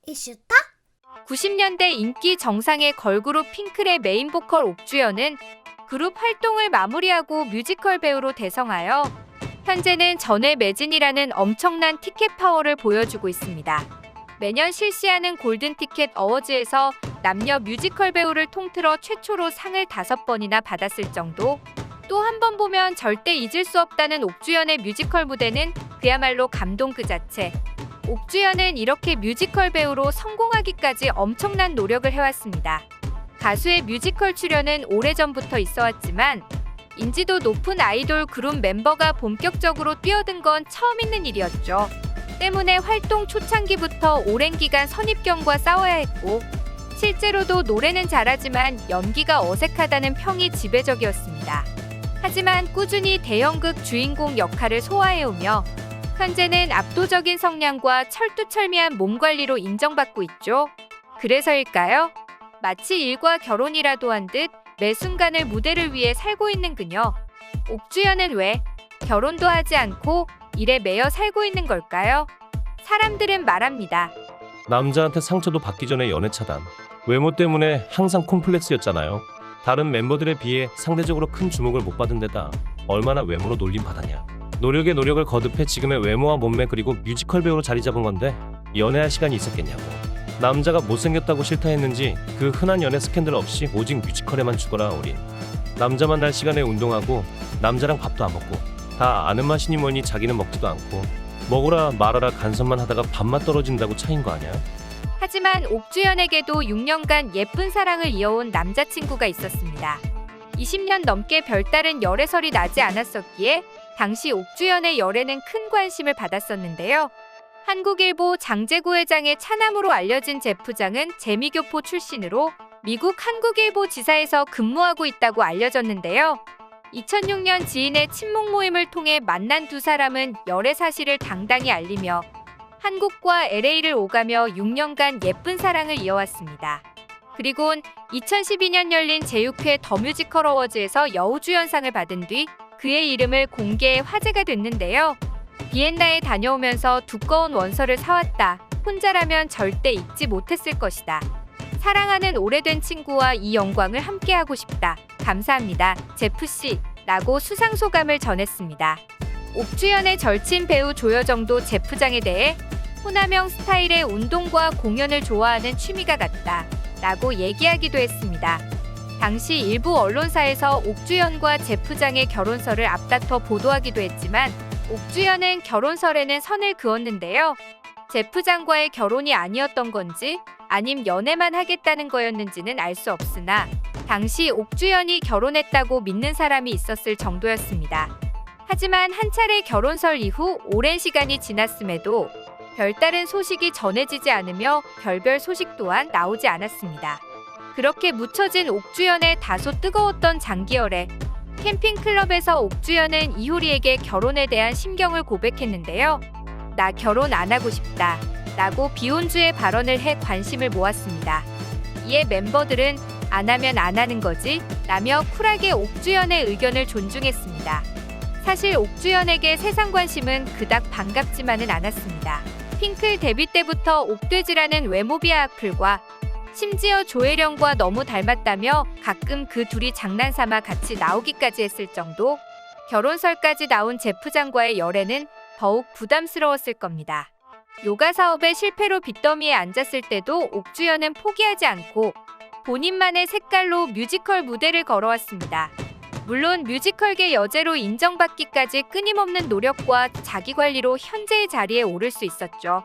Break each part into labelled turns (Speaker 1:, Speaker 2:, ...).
Speaker 1: 이슈타?
Speaker 2: 90년대 인기 정상의 걸그룹 핑클의 메인 보컬 옥주연은 그룹 활동을 마무리하고 뮤지컬 배우로 대성하여 현재는 전에 매진이라는 엄청난 티켓 파워를 보여주고 있습니다. 매년 실시하는 골든 티켓 어워즈에서 남녀 뮤지컬 배우를 통틀어 최초로 상을 5번이나 받았을 정도, 또 한 번 보면 절대 잊을 수 없다는 옥주연의 뮤지컬 무대는 그야말로 감동 그 자체. 옥주연은 이렇게 뮤지컬 배우로 성공하기까지 엄청난 노력을 해왔습니다. 가수의 뮤지컬 출연은 오래전부터 있어왔지만 인지도 높은 아이돌 그룹 멤버가 본격적으로 뛰어든 건 처음 있는 일이었죠. 때문에 활동 초창기부터 오랜 기간 선입견과 싸워야 했고, 실제로도 노래는 잘하지만 연기가 어색하다는 평이 지배적이었습니다. 하지만 꾸준히 대형극 주인공 역할을 소화해오며 현재는 압도적인 성량과 철두철미한 몸 관리로 인정받고 있죠. 그래서일까요? 마치 일과 결혼이라도 한 듯 매 순간을 무대를 위해 살고 있는 그녀. 옥주연은 왜 결혼도 하지 않고 일에 매여 살고 있는 걸까요? 사람들은 말합니다.
Speaker 3: 남자한테 상처도 받기 전에 연애 차단. 외모 때문에 항상 콤플렉스였잖아요. 다른 멤버들에 비해 상대적으로 큰 주목을 못 받은 데다 얼마나 외모로 놀림받았냐. 노력에 노력을 거듭해 지금의 외모와 몸매 그리고 뮤지컬 배우로 자리 잡은 건데 연애할 시간이 있었겠냐고. 남자가 못생겼다고 싫다 했는지 그 흔한 연애 스캔들 없이 오직 뮤지컬에만 죽어라 어린. 남자만 날 시간에 운동하고 남자랑 밥도 안 먹고 다 아는 맛이니 뭐니 자기는 먹지도 않고 먹으라 말아라 간섭만 하다가 밥맛 떨어진다고 차인 거 아니야?
Speaker 2: 하지만 옥주연에게도 6년간 예쁜 사랑을 이어온 남자친구가 있었습니다. 20년 넘게 별다른 열애설이 나지 않았었기에 당시 옥주연의 열애는 큰 관심을 받았었는데요. 한국일보 장제구 회장의 차남으로 알려진 제프장은 재미교포 출신으로 미국 한국일보 지사에서 근무하고 있다고 알려졌는데요. 2006년 지인의 친목 모임을 통해 만난 두 사람은 열애 사실을 당당히 알리며 한국과 LA를 오가며 6년간 예쁜 사랑을 이어왔습니다. 그리곤 2012년 열린 제6회 더 뮤지컬 어워즈에서 여우주연상을 받은 뒤 그의 이름을 공개해 화제가 됐는데요. 비엔나에 다녀오면서 두꺼운 원서를 사왔다. 혼자라면 절대 잊지 못했을 것이다. 사랑하는 오래된 친구와 이 영광을 함께하고 싶다. 감사합니다. 제프씨. 라고 수상소감을 전했습니다. 옥주연의 절친 배우 조여정도 제프장에 대해 호남형 스타일의 운동과 공연을 좋아하는 취미가 같다. 라고 얘기하기도 했습니다. 당시 일부 언론사에서 옥주연과 제프장의 결혼설을 앞다퉈 보도하기도 했지만 옥주연은 결혼설에는 선을 그었는데요. 제프장과의 결혼이 아니었던 건지 아님 연애만 하겠다는 거였는지는 알 수 없으나 당시 옥주연이 결혼했다고 믿는 사람이 있었을 정도였습니다. 하지만 한 차례 결혼설 이후 오랜 시간이 지났음에도 별다른 소식이 전해지지 않으며 별별 소식 또한 나오지 않았습니다. 그렇게 묻혀진 옥주연의 다소 뜨거웠던 장기열애. 캠핑클럽에서 옥주연은 이효리에게 결혼에 대한 심경을 고백했는데요. 나 결혼 안 하고 싶다. 라고 비혼주의 발언을 해 관심을 모았습니다. 이에 멤버들은 안 하면 안 하는 거지? 라며 쿨하게 옥주연의 의견을 존중했습니다. 사실 옥주연에게 세상 관심은 그닥 반갑지만은 않았습니다. 핑클 데뷔 때부터 옥돼지라는 외모 비하 악플과 심지어 조혜령과 너무 닮았다며 가끔 그 둘이 장난삼아 같이 나오기까지 했을 정도. 결혼설까지 나온 제프장과의 열애는 더욱 부담스러웠을 겁니다. 요가 사업의 실패로 빚더미에 앉았을 때도 옥주연은 포기하지 않고 본인만의 색깔로 뮤지컬 무대를 걸어왔습니다. 물론 뮤지컬계 여제로 인정받기까지 끊임없는 노력과 자기관리로 현재의 자리에 오를 수 있었죠.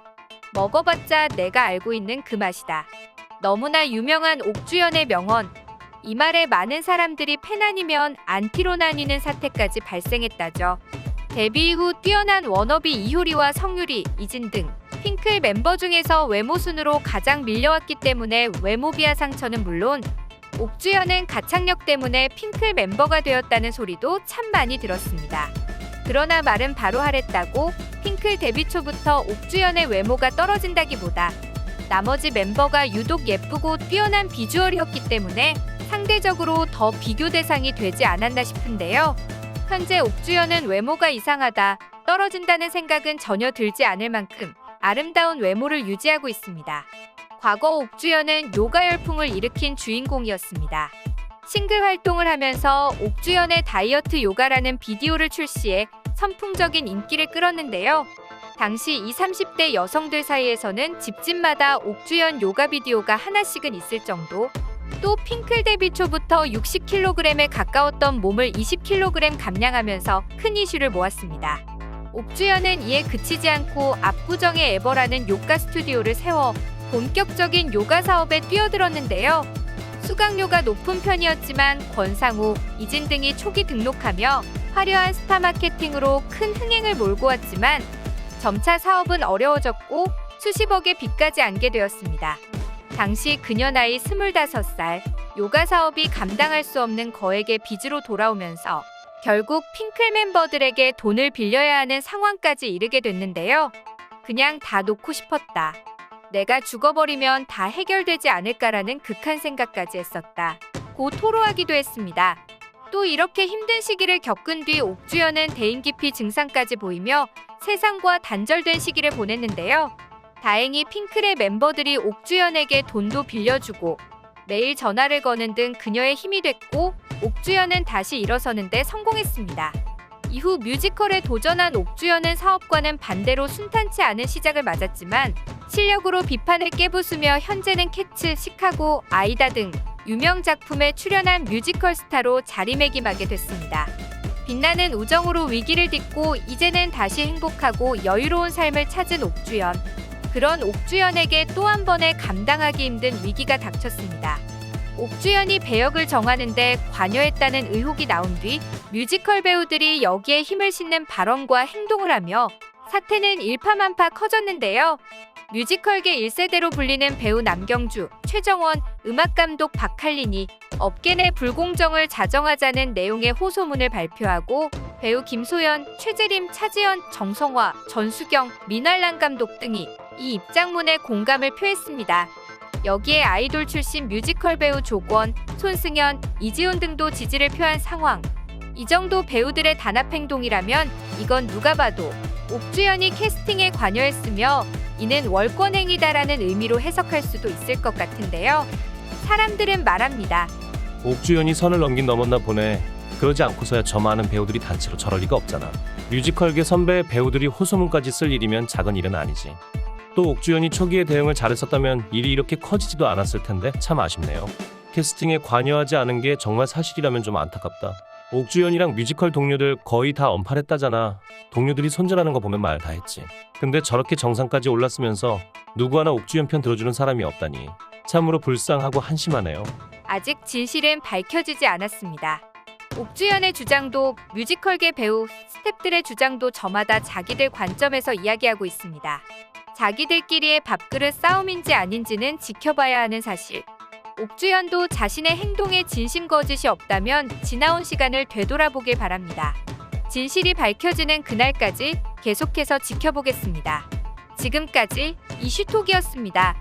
Speaker 2: 먹어봤자 내가 알고 있는 그 맛이다. 너무나 유명한 옥주연의 명언. 이 말에 많은 사람들이 팬 아니면 안티로 나뉘는 사태까지 발생했다죠. 데뷔 이후 뛰어난 워너비 이효리와 성유리, 이진 등 핑클 멤버 중에서 외모 순으로 가장 밀려왔기 때문에 외모 비하 상처는 물론 옥주연은 가창력 때문에 핑클 멤버가 되었다는 소리도 참 많이 들었습니다. 그러나 말은 바로 하랬다고 핑클 데뷔 초부터 옥주연의 외모가 떨어진다기보다 나머지 멤버가 유독 예쁘고 뛰어난 비주얼이었기 때문에 상대적으로 더 비교 대상이 되지 않았나 싶은데요. 현재 옥주연은 외모가 이상하다, 떨어진다는 생각은 전혀 들지 않을 만큼 아름다운 외모를 유지하고 있습니다. 과거 옥주현은 요가 열풍을 일으킨 주인공이었습니다. 싱글 활동을 하면서 옥주현의 다이어트 요가라는 비디오를 출시해 선풍적인 인기를 끌었는데요. 당시 20, 30대 여성들 사이에서는 집집마다 옥주현 요가 비디오가 하나씩은 있을 정도, 또 핑클 데뷔 초부터 60kg에 가까웠던 몸을 20kg 감량하면서 큰 이슈를 모았습니다. 옥주현은 이에 그치지 않고 압구정에 에버라는 요가 스튜디오를 세워 본격적인 요가 사업에 뛰어들었는데요. 수강료가 높은 편이었지만 권상우, 이진 등이 초기 등록하며 화려한 스타 마케팅으로 큰 흥행을 몰고 왔지만 점차 사업은 어려워졌고 수십억의 빚까지 안게 되었습니다. 당시 그녀 나이 25살, 요가 사업이 감당할 수 없는 거액의 빚으로 돌아오면서 결국 핑클 멤버들에게 돈을 빌려야 하는 상황까지 이르게 됐는데요. 그냥 다 놓고 싶었다. 내가 죽어버리면 다 해결되지 않을까라는 극한 생각까지 했었다. 고 토로하기도 했습니다. 또 이렇게 힘든 시기를 겪은 뒤 옥주현은 대인기피 증상까지 보이며 세상과 단절된 시기를 보냈는데요. 다행히 핑클의 멤버들이 옥주현에게 돈도 빌려주고 매일 전화를 거는 등 그녀의 힘이 됐고 옥주현은 다시 일어서는 데 성공했습니다. 이후 뮤지컬에 도전한 옥주현은 사업과는 반대로 순탄치 않은 시작을 맞았지만 실력으로 비판을 깨부수며 현재는 캐츠, 시카고, 아이다 등 유명 작품에 출연한 뮤지컬 스타로 자리매김하게 됐습니다. 빛나는 우정으로 위기를 딛고 이제는 다시 행복하고 여유로운 삶을 찾은 옥주현. 그런 옥주현에게 또 한 번의 감당하기 힘든 위기가 닥쳤습니다. 옥주현이 배역을 정하는데 관여했다는 의혹이 나온 뒤 뮤지컬 배우들이 여기에 힘을 싣는 발언과 행동을 하며 사태는 일파만파 커졌는데요. 뮤지컬계 1세대로 불리는 배우 남경주, 최정원, 음악감독 박할린이 업계 내 불공정을 자정하자는 내용의 호소문을 발표하고 배우 김소연, 최재림, 차지연, 정성화, 전수경, 민활란 감독 등이 이 입장문에 공감을 표했습니다. 여기에 아이돌 출신 뮤지컬 배우 조권, 손승연, 이지훈 등도 지지를 표한 상황. 이 정도 배우들의 단합 행동이라면 이건 누가 봐도 옥주현이 캐스팅에 관여했으며 이는 월권행위다라는 의미로 해석할 수도 있을 것 같은데요. 사람들은 말합니다.
Speaker 3: 옥주현이 선을 넘긴 넘었나 보네. 그러지 않고서야 저 많은 배우들이 단체로 저럴 리가 없잖아. 뮤지컬계 선배 배우들이 호소문까지 쓸 일이면 작은 일은 아니지. 또 옥주현이 초기에 대응을 잘했었다면 일이 이렇게 커지지도 않았을 텐데 참 아쉽네요. 캐스팅에 관여하지 않은 게 정말 사실이라면 좀 안타깝다. 옥주현이랑 뮤지컬 동료들 거의 다 언팔했다잖아. 동료들이 손절하는 거 보면 말 다 했지. 근데 저렇게 정상까지 올랐으면서 누구 하나 옥주현 편 들어주는 사람이 없다니 참으로 불쌍하고 한심하네요.
Speaker 2: 아직 진실은 밝혀지지 않았습니다. 옥주현의 주장도 뮤지컬계 배우, 스태프들의 주장도 저마다 자기들 관점에서 이야기하고 있습니다. 자기들끼리의 밥그릇 싸움인지 아닌지는 지켜봐야 하는 사실. 옥주현도 자신의 행동에 진심 거짓이 없다면 지나온 시간을 되돌아보길 바랍니다. 진실이 밝혀지는 그날까지 계속해서 지켜보겠습니다. 지금까지 이슈톡이었습니다.